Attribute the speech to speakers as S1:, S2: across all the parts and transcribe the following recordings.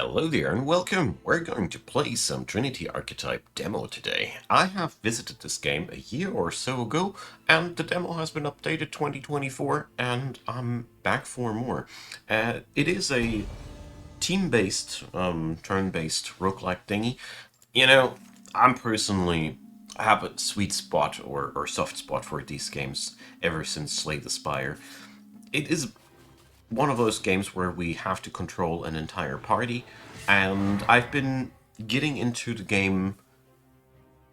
S1: Hello there and welcome! We're going to play some Trinity Archetype demo today. I have visited this game a year or so ago and the demo has been updated 2024 and I'm back for more. It is a team-based, turn-based roguelike thingy. You know, I'm personally have a sweet spot or soft spot for these games ever since Slay the Spire. It is one of those games where we have to control an entire party, and I've been getting into the game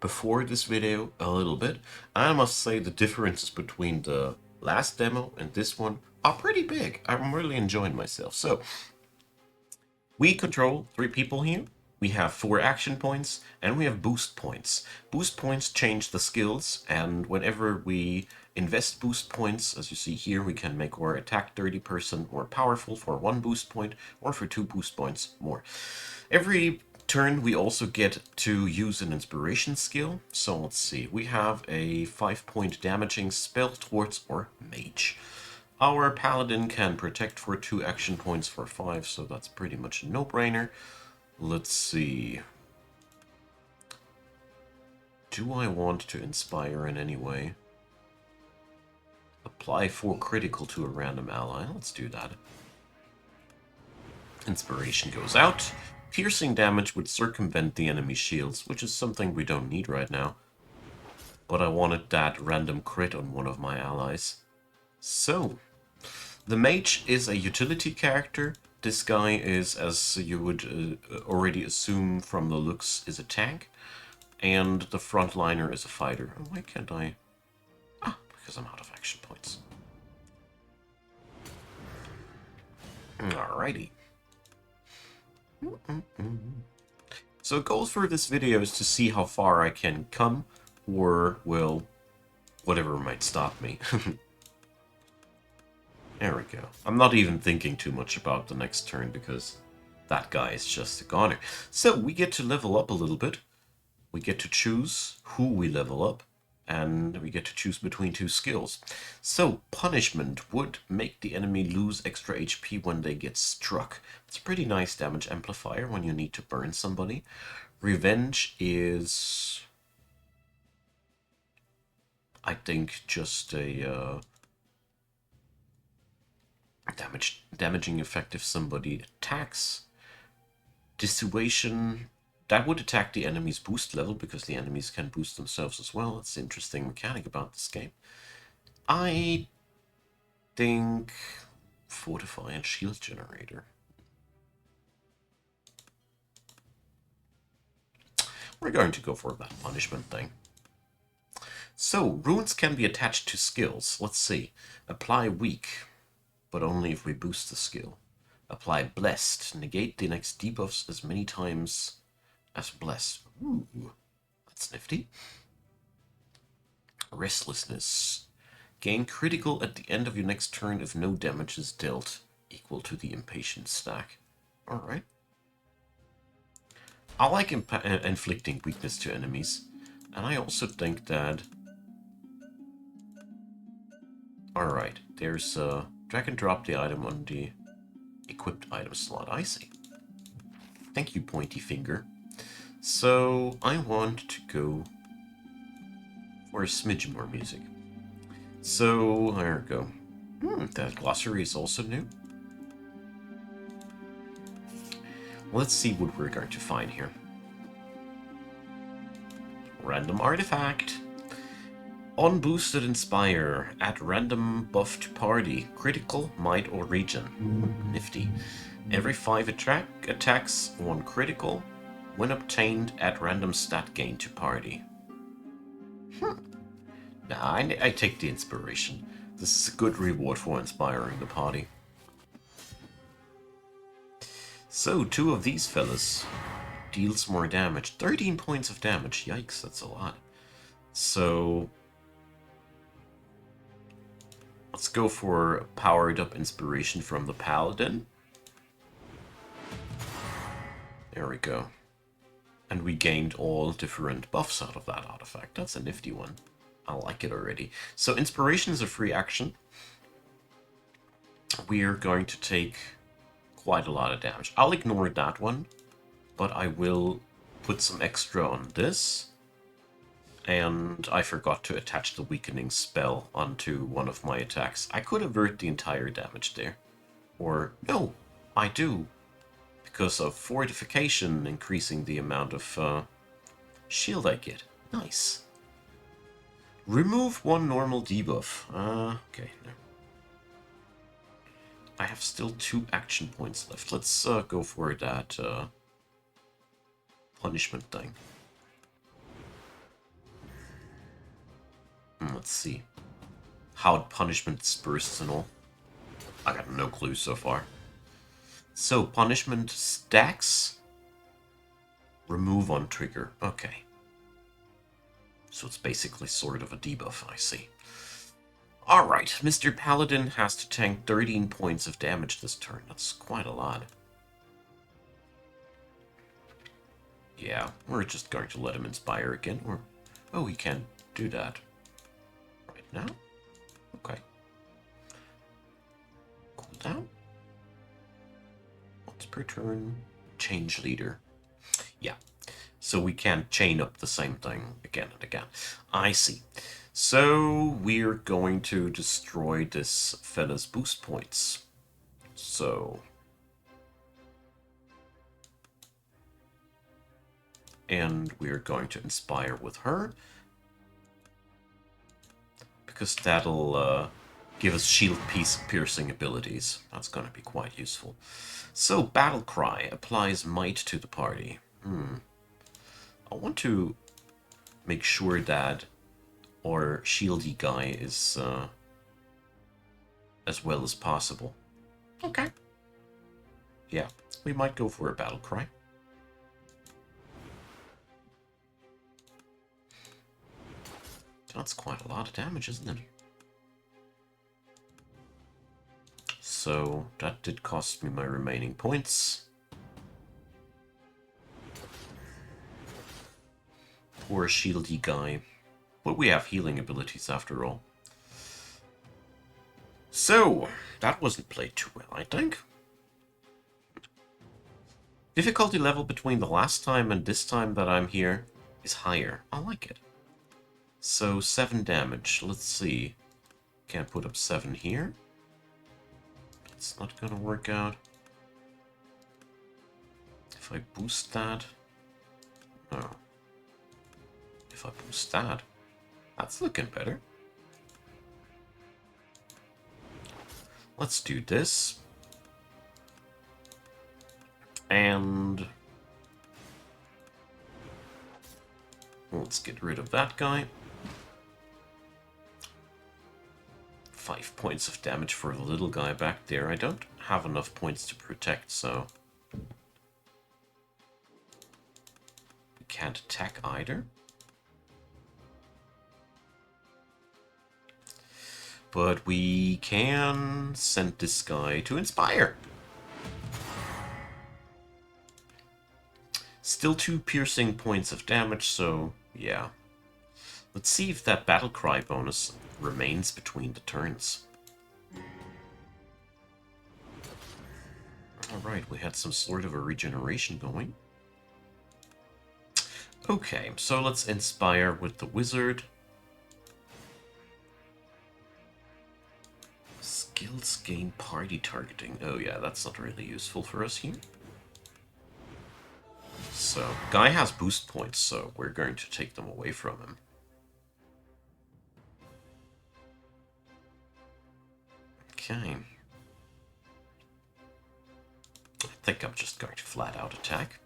S1: before this video a little bit. I must say the differences between the last demo and this one are pretty big. I'm really enjoying myself. So, we control 3 people here. We have 4 action points and we have boost points. Boost points change the skills, and whenever we invest boost points, as you see here, we can make our attack 30% more powerful for 1 boost point or for 2 boost points more. Every turn we also get to use an inspiration skill. So let's see, we have a 5-point damaging spell towards our mage. Our paladin can protect for 2 action points for 5, so that's pretty much a no-brainer. Let's see. Do I want to inspire in any way? Apply 4 critical to a random ally. Let's do that. Inspiration goes out. Piercing damage would circumvent the enemy's shields, which is something we don't need right now. But I wanted that random crit on one of my allies. So, the mage is a utility character. This guy is, as you would already assume from the looks, is a tank. And the frontliner is a fighter. Oh, why can't I? Ah, because I'm out of action points. Alrighty. So the goal for this video is to see how far I can come, or, well, whatever might stop me. There we go. I'm not even thinking too much about the next turn because that guy is just a goner. So we get to level up a little bit. We get to choose who we level up, and we get to choose between 2 skills. So punishment would make the enemy lose extra HP when they get struck. It's a pretty nice damage amplifier when you need to burn somebody. Revenge is, I think, just a damaging effect if somebody attacks. Dissuasion, that would attack the enemy's boost level because the enemies can boost themselves as well. That's an interesting mechanic about this game. I think Fortify and Shield Generator. We're going to go for that punishment thing. So, runes can be attached to skills. Let's see. Apply Weak, but only if we boost the skill. Apply Blessed. Negate the next debuffs as many times as Blessed. Ooh, that's nifty. Restlessness. Gain critical at the end of your next turn if no damage is dealt, equal to the Impatience stack. Alright. I like inflicting weakness to enemies, and I also think that... Alright, there's drag and drop the item on the equipped item slot. I see. Thank you, Pointy Finger. So, I want to go for a smidge more music. So, there we go. That glossary is also new. Let's see what we're going to find here. Random artifact. Unboosted Inspire. Add random buff to party. Critical, might, or region. Nifty. Every 5 attacks, 1 critical. When obtained, add random stat gain to party. Nah, I take the inspiration. This is a good reward for inspiring the party. So, 2 of these fellas deals more damage. 13 points of damage. Yikes, that's a lot. So, let's go for powered up inspiration from the paladin. There we go. And we gained all different buffs out of that artifact. That's a nifty one. I like it already. So inspiration is a free action. We are going to take quite a lot of damage. I'll ignore that one, but I will put some extra on this. And I forgot to attach the weakening spell onto one of my attacks. I could avert the entire damage there. Or, no, I do. Because of fortification increasing the amount of shield I get. Nice. Remove one normal debuff. Okay, no. I have still 2 action points left. Let's go for that punishment thing. Let's see. How punishment disperses and all. I got no clue so far. So, punishment stacks. Remove on trigger. Okay. So it's basically sort of a debuff, I see. Alright, Mr. Paladin has to tank 13 points of damage this turn. That's quite a lot. Yeah, we're just going to let him inspire again. Or, oh, he can't do that. Right now? Okay. Cool down. Once per turn. Change leader. Yeah. So we can chain up the same thing again and again. I see. So we're going to destroy this fella's boost points. So... and we're going to inspire with her. Because that'll give us shield piercing abilities. That's going to be quite useful. So, Battle Cry applies might to the party. I want to make sure that our shieldy guy is as well as possible. Okay. Yeah, we might go for a Battle Cry. That's quite a lot of damage, isn't it? So, that did cost me my remaining points. Poor shieldy guy. But we have healing abilities after all. So, that wasn't played too well, I think. Difficulty level between the last time and this time that I'm here is higher. I like it. So, 7 damage. Let's see. Can't put up 7 here. It's not gonna work out. If I boost that... no. If I boost that... that's looking better. Let's do this. And... let's get rid of that guy. 5 points of damage for the little guy back there. I don't have enough points to protect, so... we can't attack either. But we can send this guy to inspire. Still 2 piercing points of damage, so yeah. Let's see if that battle cry bonus remains between the turns. Alright, we had some sort of a regeneration going. Okay, so let's inspire with the wizard. Skills gain party targeting. Oh yeah, that's not really useful for us here. So, guy has boost points, so we're going to take them away from him. Okay. I think I'm just going to flat out attack.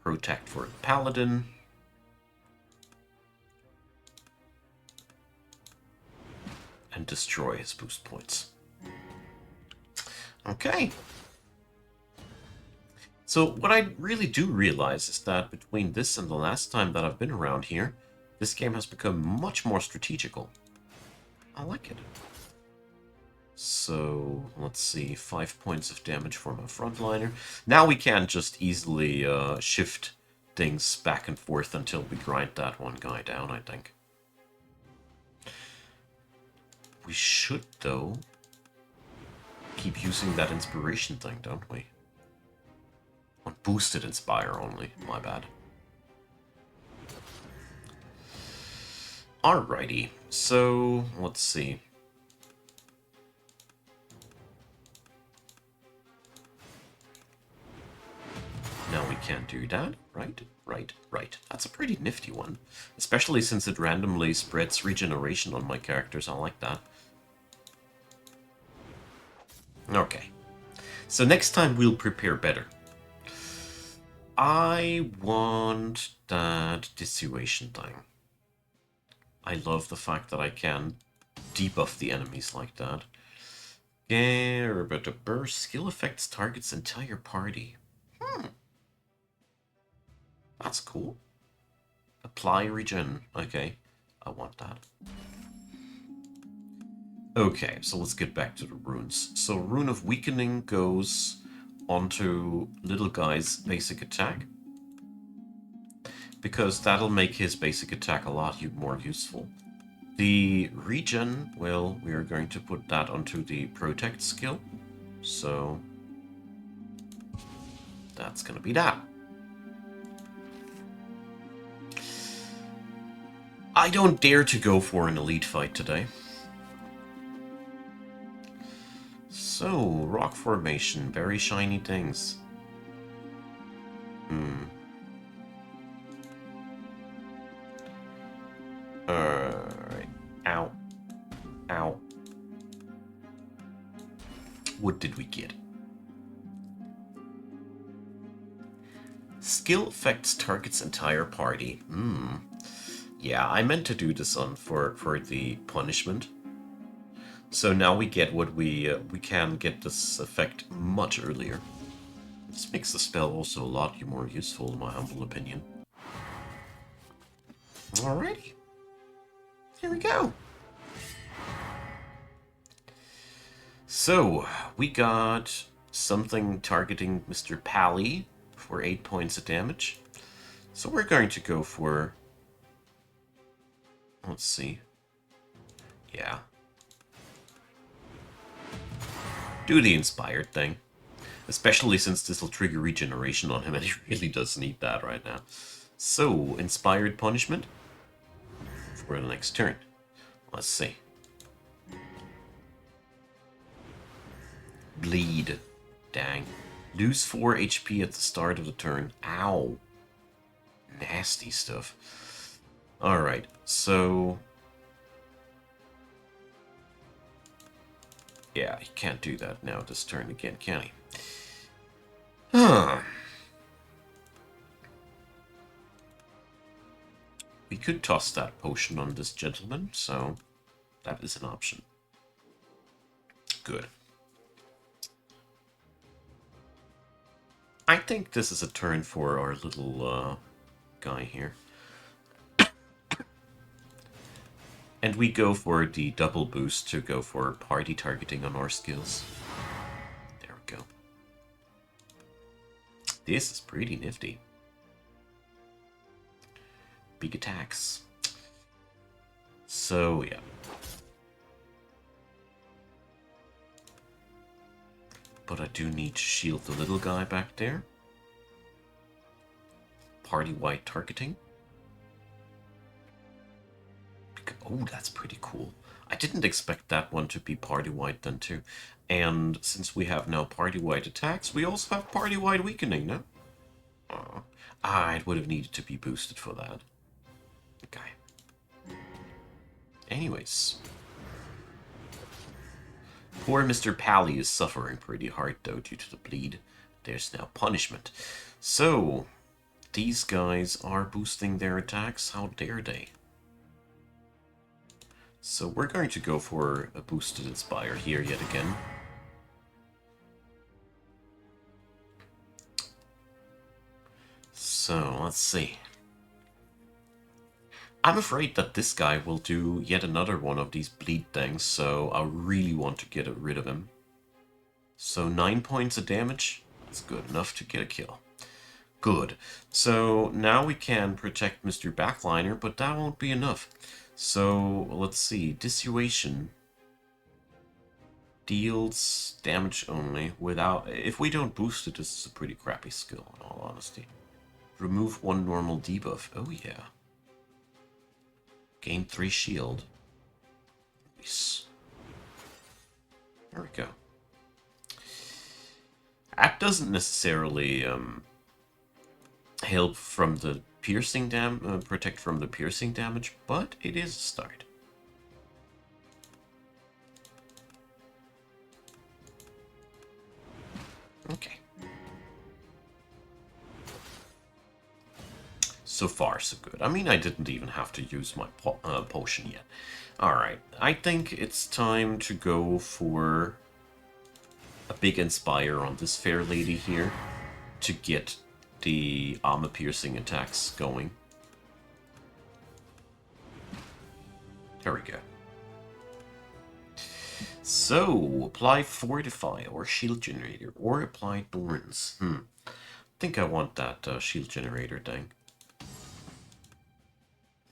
S1: Protect for the paladin. And destroy his boost points. Okay. So what I really do realize is that between this and the last time that I've been around here, this game has become much more strategical. I like it. So, let's see, 5 points of damage for my frontliner. Now we can just easily shift things back and forth until we grind that one guy down, I think. We should, though, keep using that inspiration thing, don't we? On boosted inspire only, my bad. Alrighty, so let's see. No, we can't do that. Right. That's a pretty nifty one. Especially since it randomly spreads regeneration on my characters. I like that. Okay. So next time we'll prepare better. I want that dissuasion thing. I love the fact that I can debuff the enemies like that. Yeah, but the burst skill affects target's entire party. That's cool. Apply regen. Okay, I want that. Okay, so let's get back to the runes. So Rune of Weakening goes onto little guy's basic attack, because that'll make his basic attack a lot more useful. The regen, well, we are going to put that onto the protect skill, so that's gonna be that. I don't dare to go for an elite fight today. So, rock formation, very shiny things. Alright. Ow. Ow. What did we get? Skill affects target's entire party. Yeah, I meant to do this on for the punishment. So now we get what we can get this effect much earlier. This makes the spell also a lot more useful, in my humble opinion. Alrighty. Here we go. So, we got something targeting Mr. Pally for 8 points of damage. So we're going to go for... Let's see. Yeah. Do the inspired thing. Especially since this will trigger regeneration on him, and he really does need that right now. So, inspired punishment for the next turn. Let's see. Bleed. Dang. Lose 4 HP at the start of the turn. Ow. Nasty stuff. Alright, so... Yeah, he can't do that now this turn again, can he? Huh. We could toss that potion on this gentleman, so that is an option. Good. I think this is a turn for our little guy here. And we go for the double boost to go for party targeting on our skills. There we go. This is pretty nifty. Big attacks. So, yeah. But I do need to shield the little guy back there. Party-wide targeting. Oh, that's pretty cool. I didn't expect that one to be party-wide then too. And since we have now party-wide attacks, we also have party-wide weakening, no? It would have needed to be boosted for that. Okay. Anyways. Poor Mr. Pally is suffering pretty hard though due to the bleed. There's now punishment. So, these guys are boosting their attacks. How dare they? So we're going to go for a boosted Inspire here yet again. So, let's see. I'm afraid that this guy will do yet another one of these bleed things, so I really want to get rid of him. So 9 points of damage, that's good enough to get a kill. Good. So now we can protect Mr. Backliner, but that won't be enough. So let's see, dissuasion. Deals damage only without... If we don't boost it, this is a pretty crappy skill, in all honesty. Remove 1 normal debuff. Oh yeah. Gain 3 shield. Nice. There we go. That doesn't necessarily help from the piercing protect from the piercing damage, but it is a start. Okay. So far, so good. I mean, I didn't even have to use my potion yet. Alright, I think it's time to go for a big Inspire on this fair lady here to get the armor-piercing attacks going. There we go. So, apply Fortify or Shield Generator, or apply Thorns. I think I want that Shield Generator thing.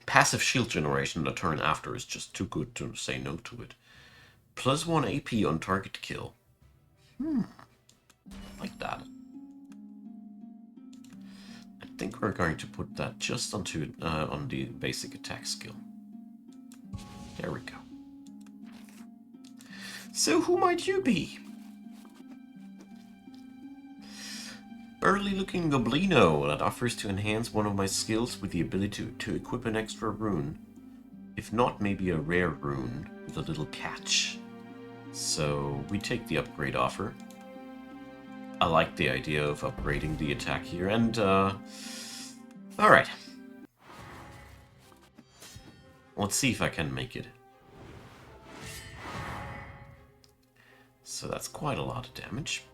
S1: Passive shield generation the turn after is just too good to say no to it. Plus 1 AP on target kill. Like that. I think we're going to put that just onto on the basic attack skill. There we go. So who might you be? Burly looking Goblino that offers to enhance one of my skills with the ability to equip an extra rune. If not, maybe a rare rune with a little catch. So we take the upgrade offer. I like the idea of upgrading the attack here, and alright. Let's see if I can make it. So that's quite a lot of damage.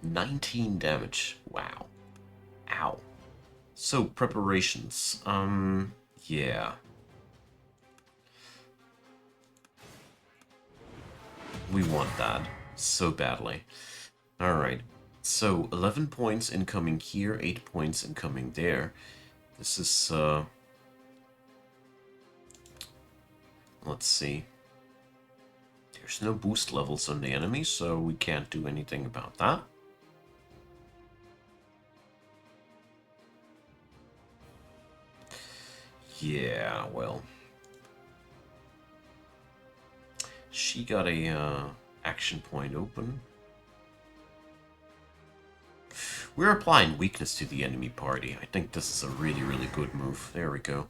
S1: 19 damage. Wow. Ow. So, preparations. Yeah. We want that so badly. Alright. So, 11 points incoming here, 8 points incoming there. This is, let's see. There's no boost levels on the enemy, so we can't do anything about that. Yeah, well. She got a action point open. We're applying weakness to the enemy party. I think this is a really, really good move. There we go.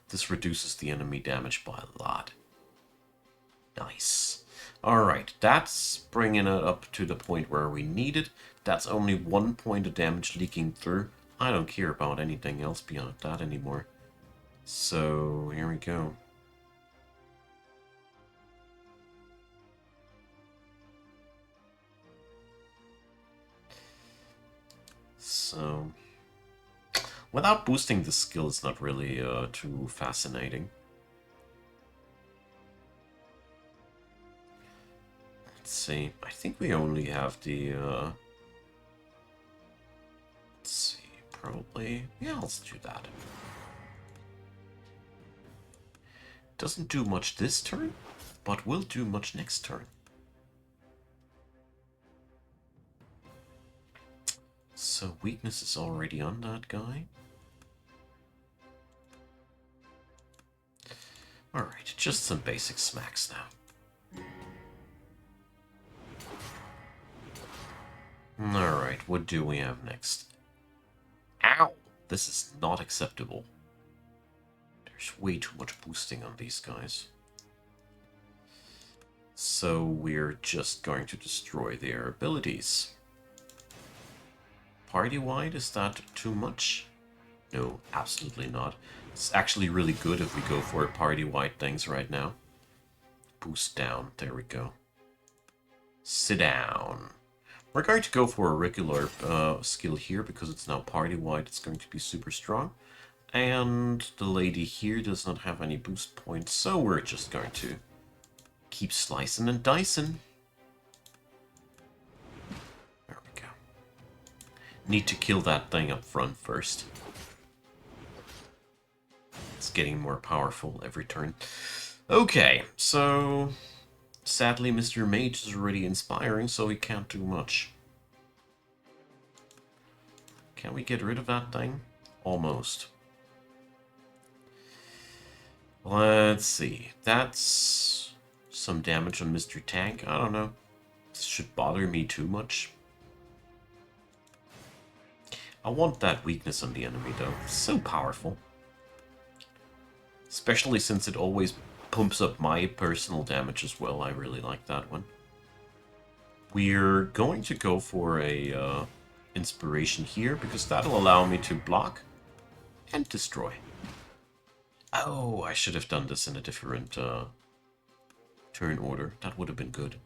S1: This reduces the enemy damage by a lot. Nice. Alright, that's bringing it up to the point where we need it. That's only 1 point of damage leaking through. I don't care about anything else beyond that anymore. So, here we go. So, without boosting the skill, it's not really too fascinating. Let's see. I think we only have the... let's see. Probably... Yeah, let's do that. Doesn't do much this turn, but will do much next turn. So weakness is already on that guy. Alright, just some basic smacks now. Alright, what do we have next? Ow! This is not acceptable. There's way too much boosting on these guys. So we're just going to destroy their abilities. Party-wide, is that too much? No, absolutely not. It's actually really good if we go for party-wide things right now. Boost down, there we go. Sit down. We're going to go for a regular skill here because it's now party-wide. It's going to be super strong. And the lady here does not have any boost points, so we're just going to keep slicing and dicing. There we go. Need to kill that thing up front first. It's getting more powerful every turn. Okay, so sadly Mr. Mage is already inspiring, so he can't do much. Can we get rid of that thing? Almost. Let's see. That's some damage on Mr. Tank. I don't know. This should bother me too much. I want that weakness on the enemy, though. It's so powerful. Especially since it always pumps up my personal damage as well. I really like that one. We're going to go for a inspiration here, because that'll allow me to block and destroy. Oh, I should have done this in a different turn order. That would have been good.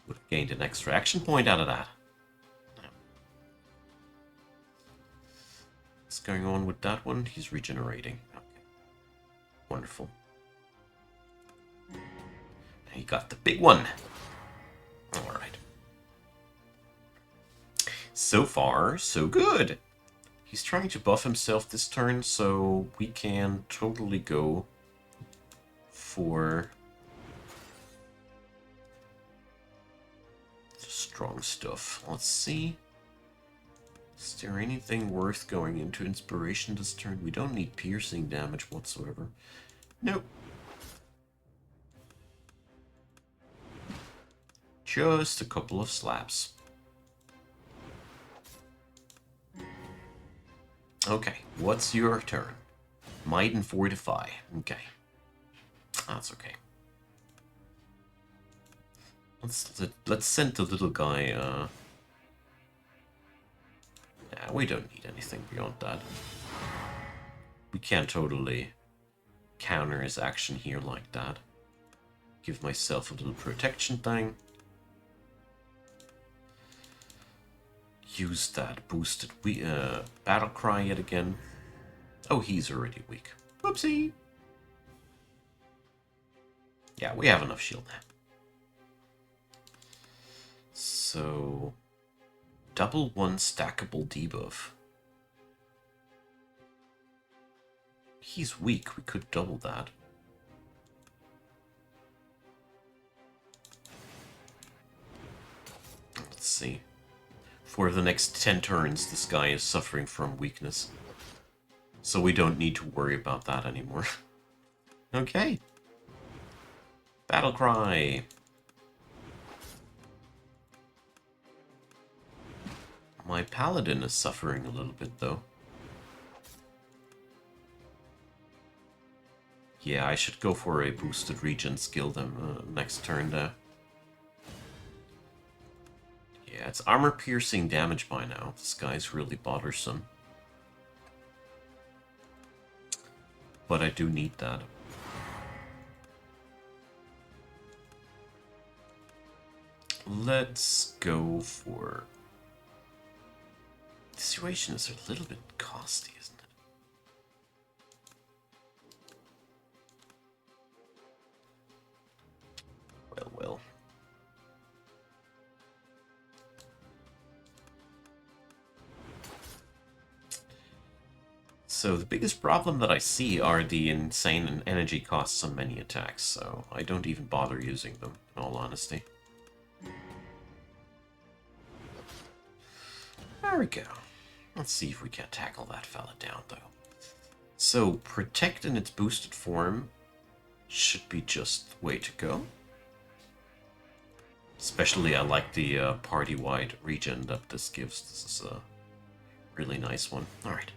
S1: Would have gained an extra action point out of that. What's going on with that one? He's regenerating. Okay. Wonderful. He got the big one. Alright. So far, so good. He's trying to buff himself this turn, so we can totally go for strong stuff. Let's see. Is there anything worth going into inspiration this turn? We don't need piercing damage whatsoever. Nope. Just a couple of slaps. Okay, what's your turn? Might and Fortify. Okay. That's okay. Let's send the little guy, yeah, we don't need anything beyond that. We can't totally counter his action here like that. Give myself a little protection thing. Use that boosted battle cry yet again. Oh, he's already weak. Whoopsie. Yeah, we have enough shield now. So, double one stackable debuff. He's weak. We could double that. Let's see. For the next 10 turns, this guy is suffering from weakness. So we don't need to worry about that anymore. Okay. Battle cry. My paladin is suffering a little bit, though. Yeah, I should go for a boosted regen skill then next turn there. Yeah, it's armor-piercing damage by now. This guy's really bothersome. But I do need that. Let's go for... The situation is a little bit costly, isn't it? Well. So the biggest problem that I see are the insane energy costs on many attacks, so I don't even bother using them, in all honesty. There we go. Let's see if we can tackle that fella down, though. So, Protect in its boosted form should be just the way to go. Especially, I like the party-wide regen that this gives. This is a really nice one. Alright.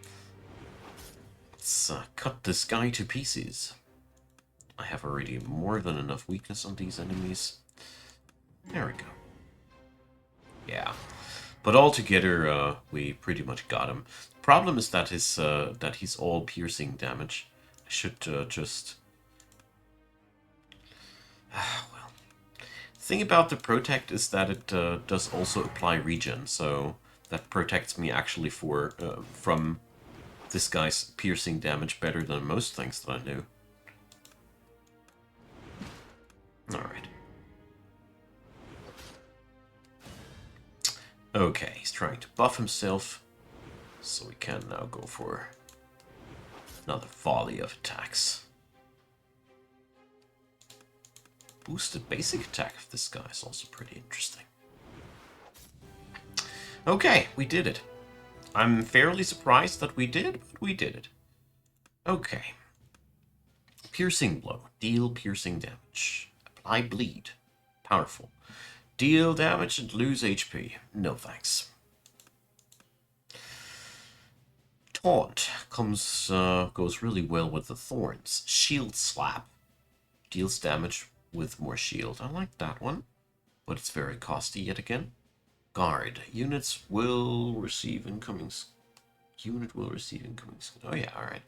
S1: Let's cut this guy to pieces. I have already more than enough weakness on these enemies. There we go. Yeah. But altogether, we pretty much got him. Problem is that he's all piercing damage. I should just... well, the thing about the Protect is that it does also apply regen, so that protects me actually from this guy's piercing damage better than most things that I knew. Alright. Okay, he's trying to buff himself, so we can now go for another volley of attacks. Boosted basic attack of this guy is also pretty interesting. Okay, we did it. I'm fairly surprised that we did, but we did it. Okay. Piercing blow. Deal piercing damage. Apply bleed. Powerful. Deal damage and lose HP. No thanks. Taunt goes really well with the thorns. Shield slap. Deals damage with more shield. I like that one, but it's very costly yet again. Guard. Units will receive incoming... Unit will receive incoming... Oh yeah, alright.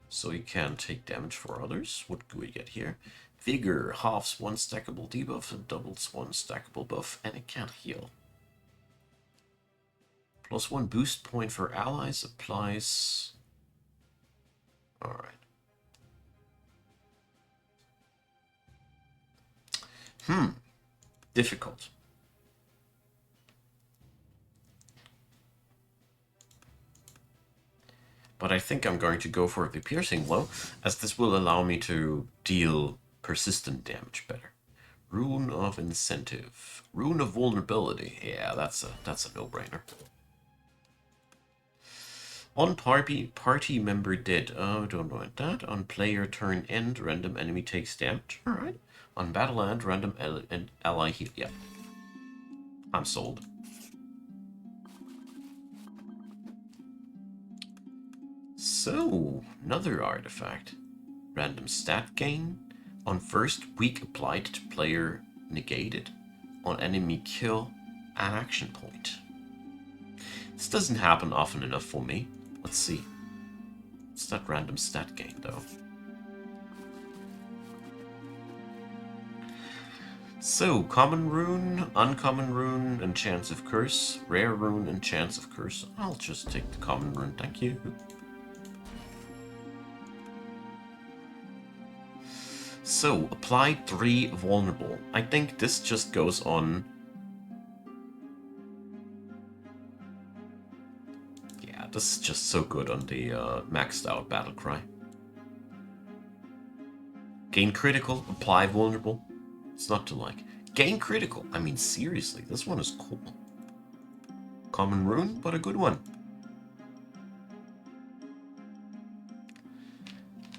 S1: So you can take damage for others. What do we get here? Vigor. Halves one stackable debuff and doubles one stackable buff, and it can't heal. +1 boost point for allies applies... Alright. Difficult. But I think I'm going to go for the piercing blow, as this will allow me to deal persistent damage better. Rune of incentive. Rune of vulnerability. Yeah, that's a no-brainer. On party member dead. Oh, don't want that. On player turn end, random enemy takes damage. Alright. On battle end, random ally heal. Yeah. I'm sold. So, another artifact. Random stat gain. On first, weak applied to player negated. On enemy kill, an action point. This doesn't happen often enough for me. Let's see. What's that random stat gain, though? So, common rune, uncommon rune, and chance of curse. Rare rune and chance of curse. I'll just take the common rune, thank you. So, applied 3 vulnerable. I think this just goes on... Yeah, this is just so good on the maxed out battle cry. Gain critical, apply vulnerable. It's not to like. Gain critical. I mean, seriously, this one is cool. Common rune, but a good one.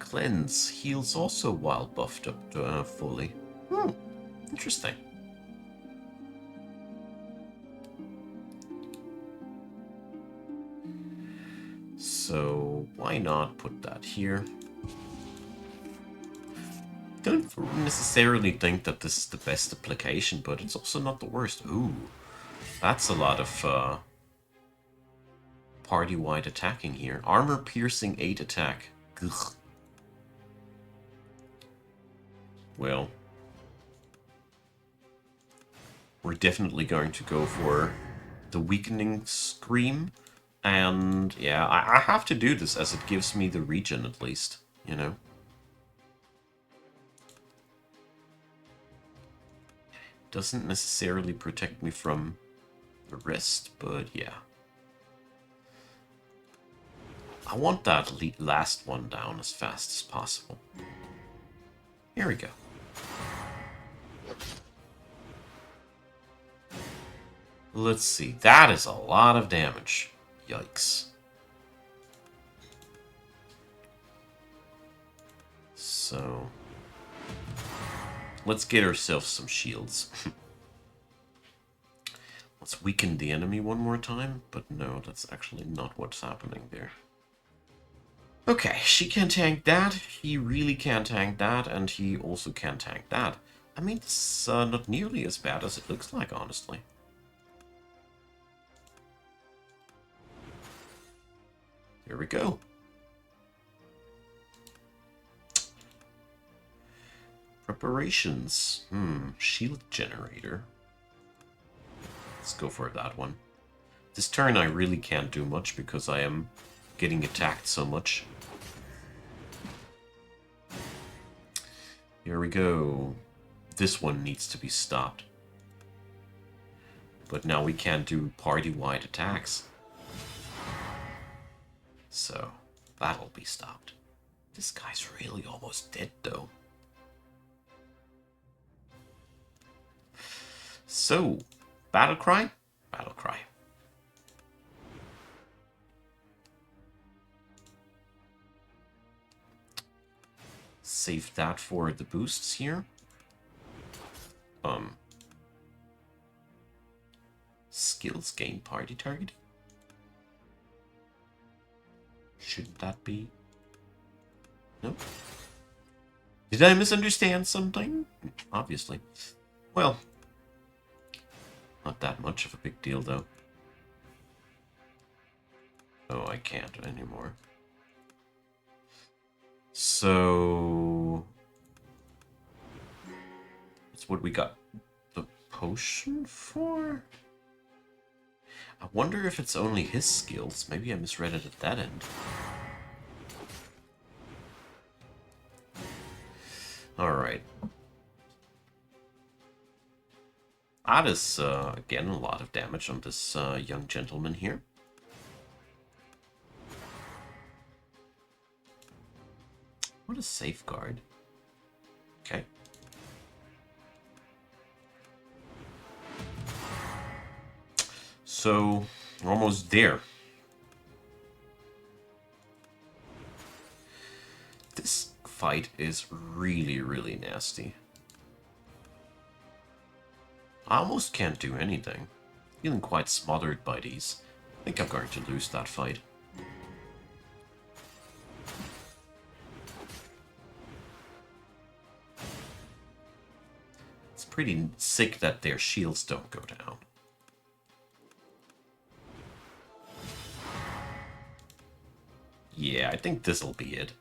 S1: Cleanse. Heals also while buffed up to, fully. Interesting. So, why not put that here? Don't necessarily think that this is the best application, but it's also not the worst. Ooh, that's a lot of party-wide attacking here. Armor piercing 8 attack. Ugh. Well, we're definitely going to go for the weakening scream. And yeah, I have to do this as it gives me the regen at least, you know? Doesn't necessarily protect me from the rest, but yeah. I want that last one down as fast as possible. Here we go. Let's see, that is a lot of damage. Yikes. So, let's get ourselves some shields. Let's weaken the enemy one more time, but no, that's actually not what's happening there. Okay, she can tank that, he really can tank that, and he also can tank that. I mean, it's not nearly as bad as it looks like, honestly. Here we go. Preparations. Shield generator. Let's go for that one. This turn I really can't do much because I am getting attacked so much. Here we go. This one needs to be stopped. But now we can't do party-wide attacks. So, that'll be stopped. This guy's really almost dead, though. So, battle cry? Battle cry. Save that for the boosts here. Skills gain party target. Shouldn't that be? Nope. Did I misunderstand something? Obviously. Well, not that much of a big deal though. Oh, I can't anymore. So that's what we got the potion for? I wonder if it's only his skills. Maybe I misread it at that end. Alright. That is, again, a lot of damage on this young gentleman here. What a safeguard. Okay. So, we're almost there. This fight is really, really nasty. I almost can't do anything. Feeling quite smothered by these. I think I'm going to lose that fight. It's pretty sick that their shields don't go down. Yeah, I think this'll be it.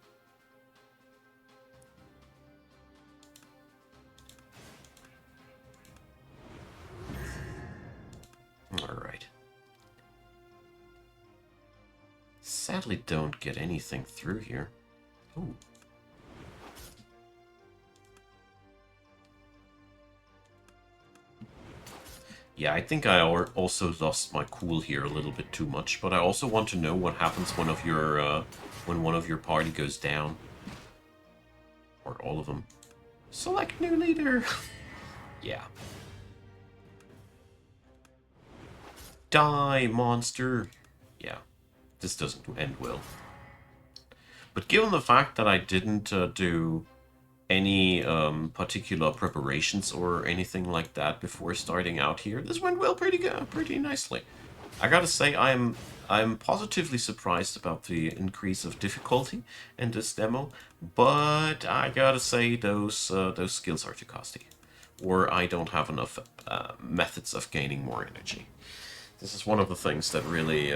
S1: Alright. Sadly don't get anything through here. Ooh. Yeah, I think I also lost my cool here a little bit too much, but I also want to know what happens when one of your party goes down. Or all of them. Select new leader! Yeah. Die, monster! Yeah, this doesn't end well. But given the fact that I didn't do any particular preparations or anything like that before starting out here, this went well pretty good, pretty nicely. I gotta say, I'm positively surprised about the increase of difficulty in this demo, but I gotta say those skills are too costly, or I don't have enough methods of gaining more energy. This is one of the things that really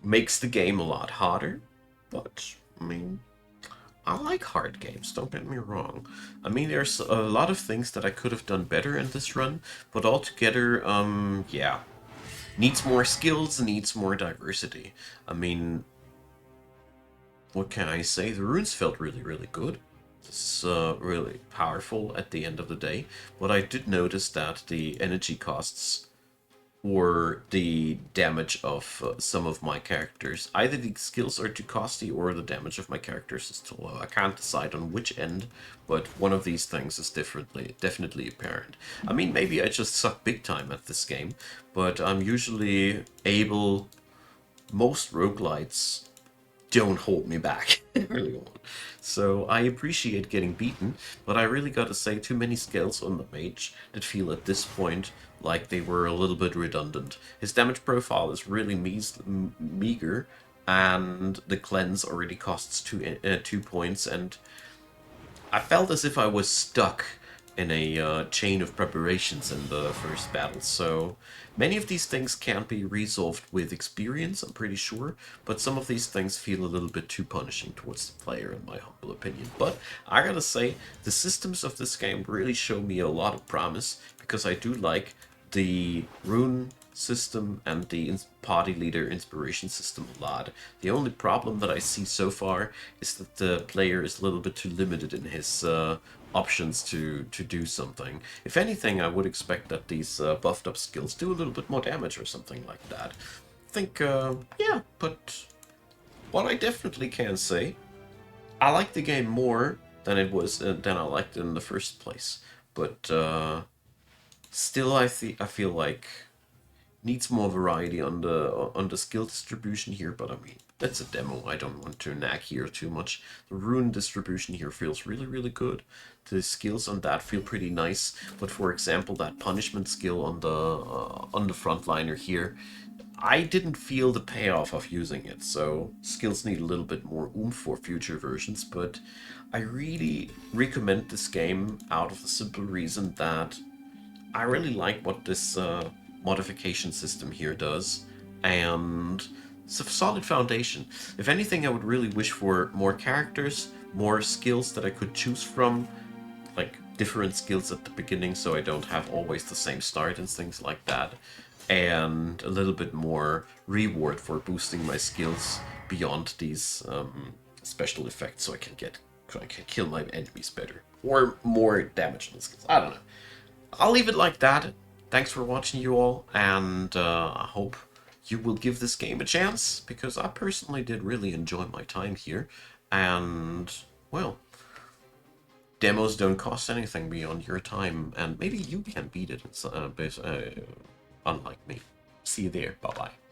S1: makes the game a lot harder, but I mean, I like hard games, don't get me wrong. I mean, there's a lot of things that I could have done better in this run, but altogether, yeah. Needs more skills, needs more diversity. I mean, what can I say? The runes felt really, really good. This is really powerful at the end of the day, but I did notice that the energy costs or the damage of some of my characters. Either the skills are too costly or the damage of my characters is too low. I can't decide on which end, but one of these things is definitely apparent. I mean, maybe I just suck big time at this game, but I'm usually able... Most roguelites don't hold me back early on. So I appreciate getting beaten, but I really gotta say too many skills on the mage that feel at this point like they were a little bit redundant. His damage profile is really meager, and the cleanse already costs 2 points, and I felt as if I was stuck in a chain of preparations in the first battle. So many of these things can't be resolved with experience, I'm pretty sure, but some of these things feel a little bit too punishing towards the player, in my humble opinion. But I gotta say, the systems of this game really show me a lot of promise, because I do like the rune system and the party leader inspiration system a lot. The only problem that I see so far is that the player is a little bit too limited in his options to do something. If anything, I would expect that these buffed up skills do a little bit more damage or something like that. I think, yeah, but what I definitely can say, I like the game more than it was than I liked it in the first place. but still I feel like needs more variety on the skill distribution here, but I mean, that's a demo. I don't want to nag here too much. The rune distribution here feels really, really good. The skills on that feel pretty nice, but for example, that punishment skill on the frontliner here, I didn't feel the payoff of using it, so skills need a little bit more oomph for future versions, but I really recommend this game out of the simple reason that I really like what this modification system here does, and it's a solid foundation. If anything, I would really wish for more characters, more skills that I could choose from, like different skills at the beginning so I don't have always the same start and things like that, and a little bit more reward for boosting my skills beyond these special effects so I can kill my enemies better, or more damage on the skills. I don't know. I'll leave it like that. Thanks for watching, you all, and I hope you will give this game a chance, because I personally did really enjoy my time here, and, well, demos don't cost anything beyond your time, and maybe you can beat it, unlike me. See you there. Bye-bye.